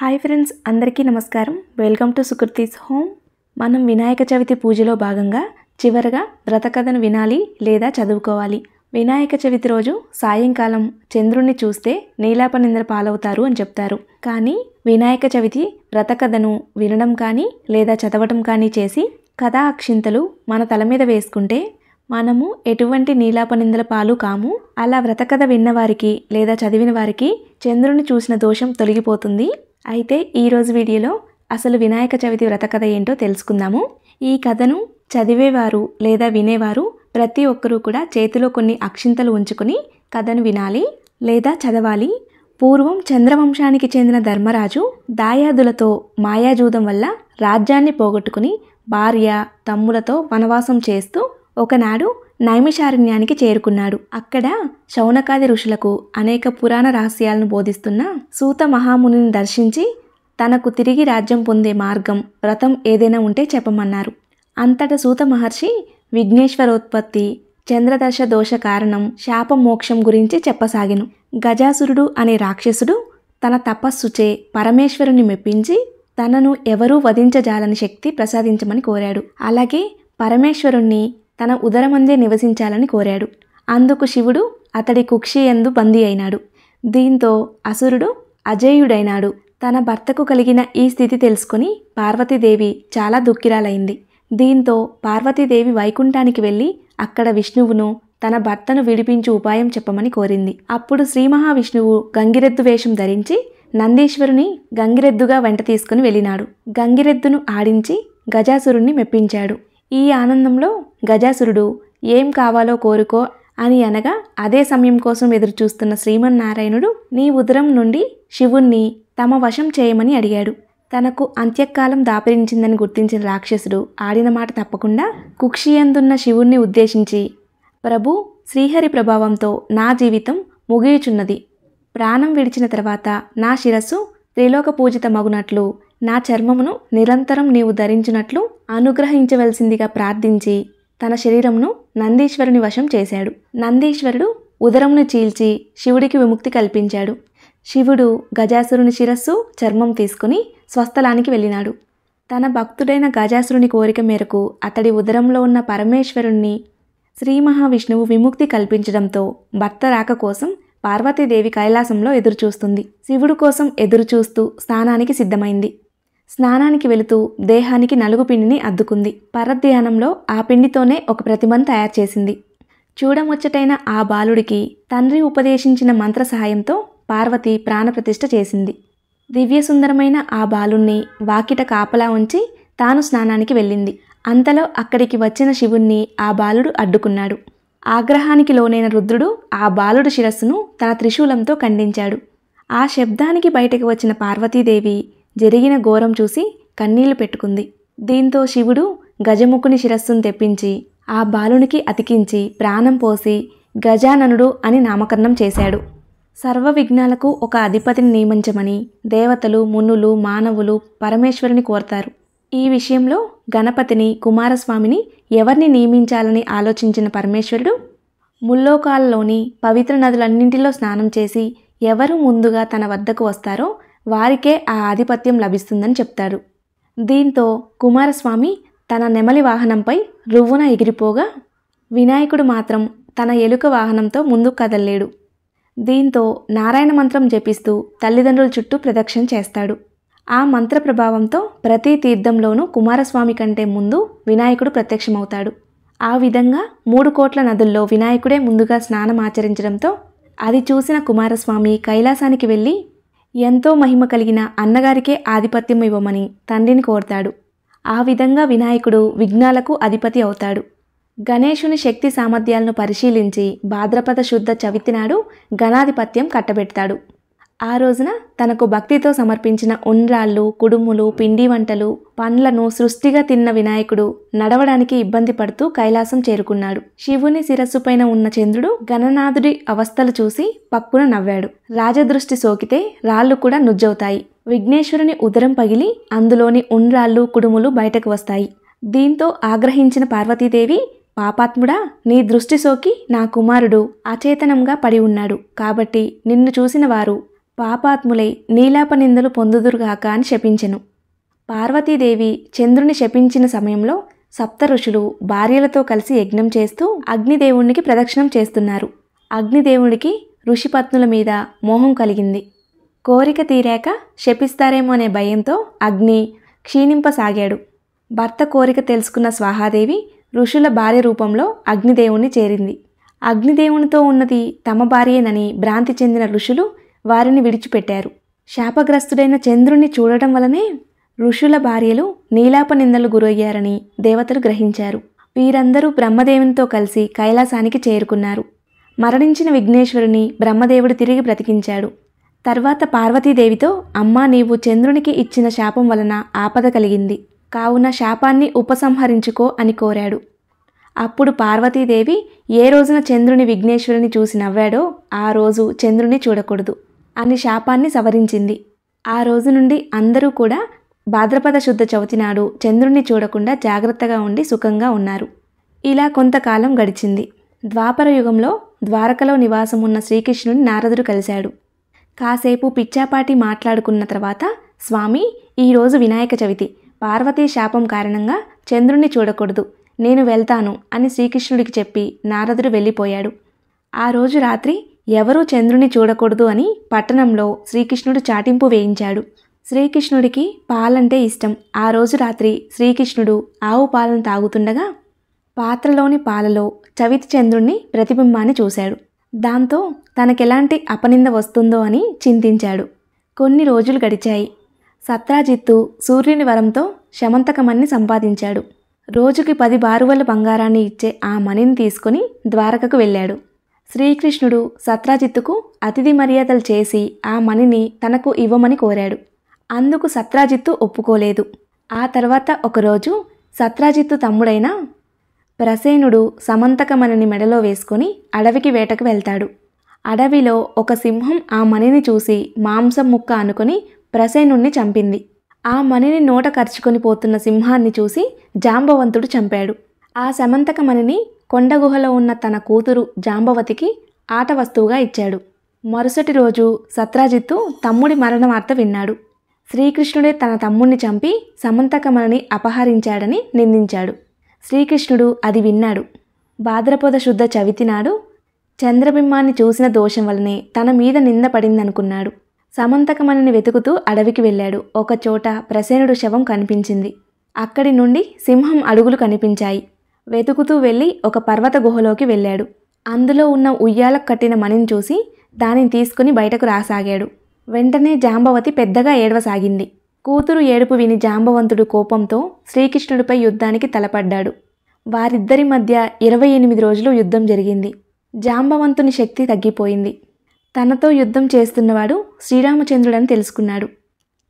Hi friends, అందరికీ నమస్కారం. Welcome to Sukriti's home. మనం వినాయక చవితి పూజలో భాగంగా చివరగా వ్రతకథను వినాలి లేదా చదువుకోవాలి. వినాయక చవితి రోజు సాయంకాలం చంద్రుణ్ణి చూస్తే నీలాపనింద్ర పాలవుతారు అని చెప్తారు. కానీ వినాయక చవితి వ్రతకథను వినడం కానీ లేదా చదవటం కానీ చేసి కథా అక్షింతలు మన తల మీద వేసుకుంటే మనము ఎటువంటి నీలాపనిందల పాలు కాము. అలా వ్రతకథ విన్నవారికి లేదా చదివిన వారికి చంద్రుని చూసిన దోషం తొలగిపోతుంది. అయితే ఈరోజు వీడియోలో అసలు వినాయక చవితి వ్రతకథ ఏంటో తెలుసుకుందాము. ఈ కథను చదివేవారు లేదా వినేవారు ప్రతి ఒక్కరూ కూడా చేతిలో కొన్ని అక్షింతలు ఉంచుకొని కథను వినాలి లేదా చదవాలి. పూర్వం చంద్రవంశానికి చెందిన ధర్మరాజు దాయాదులతో మాయాజూదం వల్ల రాజ్యాన్ని పోగొట్టుకుని భార్య తమ్ములతో వనవాసం చేస్తూ ఒకనాడు నైమిషారణ్యానికి చేరుకున్నాడు. అక్కడ శౌనకాది ఋషులకు అనేక పురాణ రహస్యాలను బోధిస్తున్న సూత మహామునిని దర్శించి తనకు తిరిగి రాజ్యం పొందే మార్గం, వ్రతం ఏదైనా ఉంటే చెప్పమన్నారు. అంతటా సూత మహర్షి విఘ్నేశ్వరోత్పత్తి, చంద్రదశ దోష కారణం, శాప మోక్షం గురించి చెప్పసాగెను. గజాసురుడు అనే రాక్షసుడు తన తపస్సుచే పరమేశ్వరుని మెప్పించి తనను ఎవరూ వధించజాలని శక్తి ప్రసాదించమని కోరాడు. అలాగే పరమేశ్వరుణ్ణి తన ఉదరమందే నివసించాలని కోరాడు. అందుకు శివుడు అతడి కుక్షియందు బందీ అయినాడు. దీంతో అసురుడు అజేయుడైనాడు. తన భర్తకు కలిగిన ఈ స్థితి తెలుసుకుని పార్వతీదేవి చాలా దుఃఖిరాలైంది. దీంతో పార్వతీదేవి వైకుంఠానికి వెళ్ళి అక్కడ విష్ణువును తన భర్తను విడిపించు ఉపాయం చెప్పమని కోరింది. అప్పుడు శ్రీ మహావిష్ణువు గంగిరెద్దు వేషం ధరించి నందీశ్వరుని గంగిరెద్దుగా వెంట తీసుకుని వెళ్ళినాడు. గంగిరెద్దును ఆడించి గజాసురుణ్ణి మెప్పించాడు. ఈ ఆనందంలో గజాసురుడు ఏం కావాలో కోరుకో అని అనగా అదే సమయం కోసం ఎదురుచూస్తున్న శ్రీమన్నారాయణుడు నీ ఉదరం నుండి శివుణ్ణి తమ వశం చేయమని అడిగాడు. తనకు అంత్యకాలం దాపరించిందని గుర్తించిన రాక్షసుడు ఆడిన మాట తప్పకుండా కుక్షియందున్న శివుణ్ణి ఉద్దేశించి, ప్రభు, శ్రీహరి ప్రభావంతో నా జీవితం ముగియుచున్నది. ప్రాణం విడిచిన తర్వాత నా శిరస్సు త్రిలోక పూజిత మగునట్లు నా చర్మమును నిరంతరం నీవు ధరించినట్లు అనుగ్రహించవలసిందిగా ప్రార్థించి తన శరీరమును నందీశ్వరుని వశం చేశాడు. నందీశ్వరుడు ఉదరమును చీల్చి శివుడికి విముక్తి కల్పించాడు. శివుడు గజాసురుని శిరస్సు, చర్మం తీసుకుని స్వస్థలానికి వెళ్ళినాడు. తన భక్తుడైన గజాసురుని కోరిక మేరకు అతడి ఉదరంలో ఉన్న పరమేశ్వరుణ్ణి శ్రీ మహావిష్ణువు విముక్తి కల్పించడంతో భర్త రాక కోసం పార్వతీదేవి కైలాసంలో ఎదురుచూస్తుంది. శివుడు కోసం ఎదురుచూస్తూ స్నానానికి సిద్ధమైంది. స్నానానికి వెళుతూ దేహానికి నలుగు పిండిని అద్దుకుంది. పరధ్యానంలో ఆ పిండితోనే ఒక ప్రతిమను తయారు చేసింది. చూడముచ్చటైన ఆ బాలుడికి తండ్రి ఉపదేశించిన మంత్ర సహాయంతో పార్వతి ప్రాణప్రతిష్ఠ చేసింది. దివ్యసుందరమైన ఆ బాలుణ్ణి వాకిట కాపలా ఉంచి తాను స్నానానికి వెళ్ళింది. అంతలో అక్కడికి వచ్చిన శివుణ్ణి ఆ బాలుడు అడ్డుకున్నాడు. ఆగ్రహానికి లోనైన రుద్రుడు ఆ బాలుడు శిరస్సును తన త్రిశూలంతో ఖండించాడు. ఆ శబ్దానికి బయటకు వచ్చిన పార్వతీదేవి జరిగిన ఘోరం చూసి కన్నీళ్లు పెట్టుకుంది. దీంతో శివుడు గజముఖుని శిరస్సును తెప్పించి ఆ బాలునికి అతికించి ప్రాణం పోసి గజాననుడు అని నామకరణం చేశాడు. సర్వ విఘ్నాలకు ఒక అధిపతిని నియమించమని దేవతలు, మునులు, మానవులు పరమేశ్వరుని కోరతారు. ఈ విషయంలో గణపతిని, కుమారస్వామిని ఎవరిని నియమించాలని ఆలోచించిన పరమేశ్వరుడు ముల్లోకాలలోని పవిత్ర నదులన్నింటిలో స్నానం చేసి ఎవరు ముందుగా తన వద్దకు వస్తారో వారికే ఆ ఆధిపత్యం లభిస్తుందని చెప్తాడు. దీంతో కుమారస్వామి తన నెమలి వాహనంపై రువ్వున ఎగిరిపోగా వినాయకుడు మాత్రం తన ఎలుక వాహనంతో ముందుకు కదల్లేడు. దీంతో నారాయణ మంత్రం జపిస్తూ తల్లిదండ్రుల చుట్టూ ప్రదక్షిణ చేస్తాడు. ఆ మంత్ర ప్రభావంతో ప్రతి తీర్థంలోనూ కుమారస్వామి కంటే ముందు వినాయకుడు ప్రత్యక్షమవుతాడు. ఆ విధంగా 3 కోట్ల నదుల్లో వినాయకుడే ముందుగా స్నానం ఆచరించడంతో అది చూసిన కుమారస్వామి కైలాసానికి వెళ్ళి ఎంతో మహిమ కలిగిన అన్నగారికే ఆధిపత్యం ఇవ్వమని తండ్రిని కోరతాడు. ఆ విధంగా వినాయకుడు విఘ్నాలకు అధిపతి అవుతాడు. గణేశుని శక్తి సామర్థ్యాలను పరిశీలించి భాద్రపద శుద్ధ చవితి నాడు గణాధిపత్యం కట్టబెడతాడు. ఆ రోజున తనకు భక్తితో సమర్పించిన ఉండ్రాళ్ళు, కుడుములు, పిండి వంటలు, పండ్లను సృష్టిగా తిన్న వినాయకుడు నడవడానికి ఇబ్బంది పడుతూ కైలాసం చేరుకున్నాడు. శివుని శిరస్సుపైన ఉన్న చంద్రుడు గణనాథుడి అవస్థలు చూసి పక్కున నవ్వాడు. రాజదృష్టి సోకితే రాళ్ళు కూడా నుజ్జవుతాయి. విఘ్నేశ్వరుని ఉదరం పగిలి అందులోని ఉండ్రాళ్ళు, కుడుములు బయటకు వస్తాయి. దీంతో ఆగ్రహించిన పార్వతీదేవి, పాపాత్ముడా, నీ దృష్టి సోకి నా కుమారుడు అచేతనంగా పడి ఉన్నాడు. కాబట్టి నిన్ను చూసిన వారు పాపాత్ములై నీలాప నిందలు పొందుదురుగాక అని శపించెను. పార్వతీదేవి చంద్రుని శపించిన సమయంలో సప్త ఋషులు భార్యలతో కలిసి యజ్ఞం చేస్తూ అగ్నిదేవునికి ప్రదక్షిణం చేస్తున్నారు. అగ్నిదేవుడికి ఋషిపత్నుల మీద మోహం కలిగింది. కోరిక తీరాక శపిస్తారేమో అనే భయంతో అగ్ని క్షీణింపసాగాడు. భర్త కోరిక తెలుసుకున్న స్వాహాదేవి ఋషుల భార్య రూపంలో అగ్నిదేవుణ్ణి చేరింది. అగ్నిదేవునితో ఉన్నది తమ భార్యేనని భ్రాంతి చెందిన ఋషులు వారిని విడిచిపెట్టారు. శాపగ్రస్తుడైన చంద్రుణ్ణి చూడటం వలనే ఋషుల భార్యలు నీలాప నిందలు గురయ్యారని దేవతలు గ్రహించారు. వీరందరూ బ్రహ్మదేవునితో కలిసి కైలాసానికి చేరుకున్నారు. మరణించిన విఘ్నేశ్వరుని బ్రహ్మదేవుడు తిరిగి బ్రతికించాడు. తర్వాత పార్వతీదేవితో, అమ్మా, నీవు చంద్రునికి ఇచ్చిన శాపం వలన ఆపద కలిగింది, కావున శాపాన్ని ఉపసంహరించుకో అని కోరాడు. అప్పుడు పార్వతీదేవి ఏ రోజున చంద్రుని విఘ్నేశ్వరుని చూసి నవ్వాడో ఆ రోజు చంద్రుని చూడకూడదు అని శాపాన్ని సవరించింది. ఆ రోజు నుండి అందరూ కూడా భాద్రపద శుద్ధ చవితి నాడు చంద్రుణ్ణి చూడకుండా జాగ్రత్తగా ఉండి సుఖంగా ఉన్నారు. ఇలా కొంతకాలం గడిచింది. ద్వాపర యుగంలో ద్వారకలో నివాసం ఉన్న శ్రీకృష్ణుని నారదుడు కలిశాడు. కాసేపు పిచ్చాపాటి మాట్లాడుకున్న తర్వాత, స్వామి, ఈరోజు వినాయక చవితి, పార్వతీ శాపం కారణంగా చంద్రుణ్ణి చూడకూడదు, నేను వెళ్తాను అని శ్రీకృష్ణుడికి చెప్పి నారదుడు వెళ్ళిపోయాడు. ఆ రోజు రాత్రి ఎవరూ చంద్రుని చూడకూడదు అని పట్టణంలో శ్రీకృష్ణుడు చాటింపు వేయించాడు. శ్రీకృష్ణుడికి పాలంటే ఇష్టం. ఆ రోజు రాత్రి శ్రీకృష్ణుడు ఆవు పాలను తాగుతుండగా పాత్రలోని పాలలో చవితి చంద్రుణ్ణి ప్రతిబింబాన్ని చూశాడు. దాంతో తనకెలాంటి అపనింద వస్తుందో అని చింతించాడు. కొన్ని రోజులు గడిచాయి. సత్రాజిత్తు సూర్యుని వరంతో శమంతకమణిని సంపాదించాడు. రోజుకి 10 బారువల బంగారాన్ని ఇచ్చే ఆ మణిని తీసుకుని ద్వారకకు వెళ్ళాడు. శ్రీకృష్ణుడు సత్రాజిత్తుకు అతిథి మర్యాదలు చేసి ఆ మణిని తనకు ఇవ్వమని కోరాడు. అందుకు సత్రాజిత్తు ఒప్పుకోలేదు. ఆ తర్వాత ఒకరోజు సత్రాజిత్తు తమ్ముడైన ప్రసేనుడు సమంతకమణిని మెడలో వేసుకుని అడవికి వేటకు వెళ్తాడు. అడవిలో ఒక సింహం ఆ మణిని చూసి మాంసం ముక్క అనుకుని ప్రసేనుణ్ణి చంపింది. ఆ మణిని నోట కరుచుకొని పోతున్న సింహాన్ని చూసి జాంబవంతుడు చంపాడు. ఆ సమంతకమణిని కొండగుహలో ఉన్న తన కూతురు జాంబవతికి ఆట వస్తువుగా ఇచ్చాడు. మరుసటి రోజు సత్రాజిత్తు తమ్ముడి మరణ వార్త విన్నాడు. శ్రీకృష్ణుడే తన తమ్ముడిని చంపి సమంతకమణిని అపహరించాడని నిందించాడు. శ్రీకృష్ణుడు అది విన్నాడు. భాద్రపద శుద్ధ చవితి నాడు చంద్రబింబాన్ని చూసిన దోషం వల్లనే తన మీద నింద పడిందనుకున్నాడు. సమంతకమణిని వెతుకుతూ అడవికి వెళ్ళాడు. ఒకచోట ప్రసేనుడు శవం కనిపించింది. అక్కడి నుండి సింహం అడుగులు కనిపించాయి. వెతుకుతూ వెళ్ళి ఒక పర్వత గుహలోకి వెళ్ళాడు. అందులో ఉన్న ఉయ్యాలకు కట్టిన మణిని చూసి దానిని తీసుకుని బయటకు రాసాగాడు. వెంటనే జాంబవతి పెద్దగా ఏడవసాగింది. కూతురు ఏడుపు విని జాంబవంతుడు కోపంతో శ్రీకృష్ణుడిపై యుద్ధానికి తలపడ్డాడు. వారిద్దరి మధ్య 28 రోజులు యుద్ధం జరిగింది. జాంబవంతుని శక్తి తగ్గిపోయింది. తనతో యుద్ధం చేస్తున్నవాడు శ్రీరామచంద్రుడని తెలుసుకున్నాడు.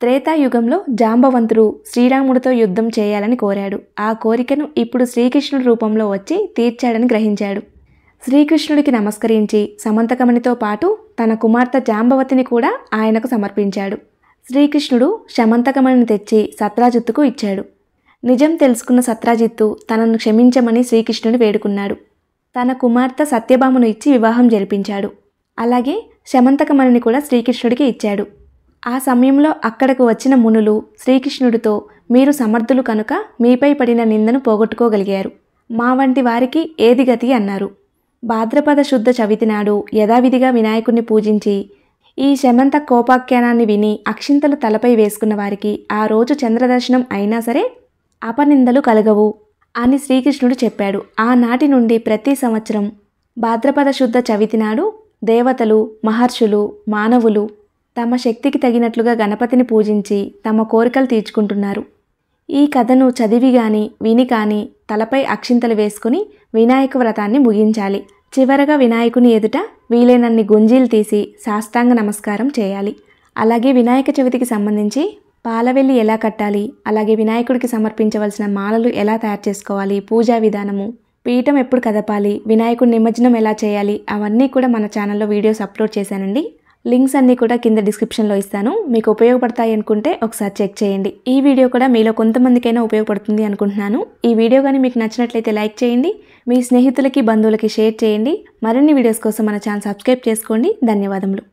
త్రేతాయుగంలో జాంబవంతుడు శ్రీరాముడితో యుద్ధం చేయాలని కోరాడు. ఆ కోరికను ఇప్పుడు శ్రీకృష్ణుడి రూపంలో వచ్చి తీర్చాడని గ్రహించాడు. శ్రీకృష్ణుడికి నమస్కరించి సమంతకమణితో పాటు తన కుమార్తె జాంబవతిని కూడా ఆయనకు సమర్పించాడు. శ్రీకృష్ణుడు శమంతకమణిని తెచ్చి సత్రాజిత్తుకు ఇచ్చాడు. నిజం తెలుసుకున్న సత్రాజిత్తు తనను క్షమించమని శ్రీకృష్ణుని వేడుకున్నాడు. తన కుమార్తె సత్యభామను ఇచ్చి వివాహం జరిపించాడు. అలాగే శమంతకమణిని కూడా శ్రీకృష్ణుడికి ఇచ్చాడు. ఆ సమయంలో అక్కడకు వచ్చిన మునులు శ్రీకృష్ణుడితో, మీరు సమర్థులు కనుక మీపై పడిన నిందను పోగొట్టుకోగలిగారు, మా వంటి వారికి ఏది గతి అన్నారు. భాద్రపద శుద్ధ చవితి నాడు యథావిధిగా వినాయకుడిని పూజించి ఈ శమంత కోపాఖ్యానాన్ని విని అక్షింతలు తలపై వేసుకున్న వారికి ఆ రోజు చంద్రదర్శనం అయినా సరే అపనిందలు కలగవు అని శ్రీకృష్ణుడు చెప్పాడు. ఆనాటి నుండి ప్రతి సంవత్సరం భాద్రపద శుద్ధ చవితి నాడు దేవతలు, మహర్షులు, మానవులు తమ శక్తికి తగినట్లుగా గణపతిని పూజించి తమ కోరికలు తీర్చుకుంటున్నారు. ఈ కథను చదివి గాని విని కానీ తలపై అక్షింతలు వేసుకుని వినాయక వ్రతాన్ని ముగించాలి. చివరగా వినాయకుని ఎదుట వీలైనన్ని గుంజీలు తీసి సాష్టాంగ నమస్కారం చేయాలి. అలాగే వినాయక చవితికి సంబంధించి పాలవెల్లి ఎలా కట్టాలి, అలాగే వినాయకుడికి సమర్పించవలసిన మాలలు ఎలా తయారు చేసుకోవాలి, పూజా విధానము, పీఠం ఎప్పుడు కదపాలి, వినాయకుడి నిమజ్జనం ఎలా చేయాలి, అవన్నీ కూడా మన ఛానల్లో వీడియోస్ అప్లోడ్ చేశానండి. లింక్స్ అన్నీ కూడా కింద డిస్క్రిప్షన్లో ఇస్తాను. మీకు ఉపయోగపడతాయి అనుకుంటే ఒకసారి చెక్ చేయండి. ఈ వీడియో కూడా మీలో కొంతమందికైనా ఉపయోగపడుతుంది అనుకుంటున్నాను. ఈ వీడియో కానీ మీకు నచ్చినట్లయితే లైక్ చేయండి, మీ స్నేహితులకి బంధువులకి షేర్ చేయండి. మరిన్ని వీడియోస్ కోసం మన ఛానల్ సబ్స్క్రైబ్ చేసుకోండి. ధన్యవాదములు.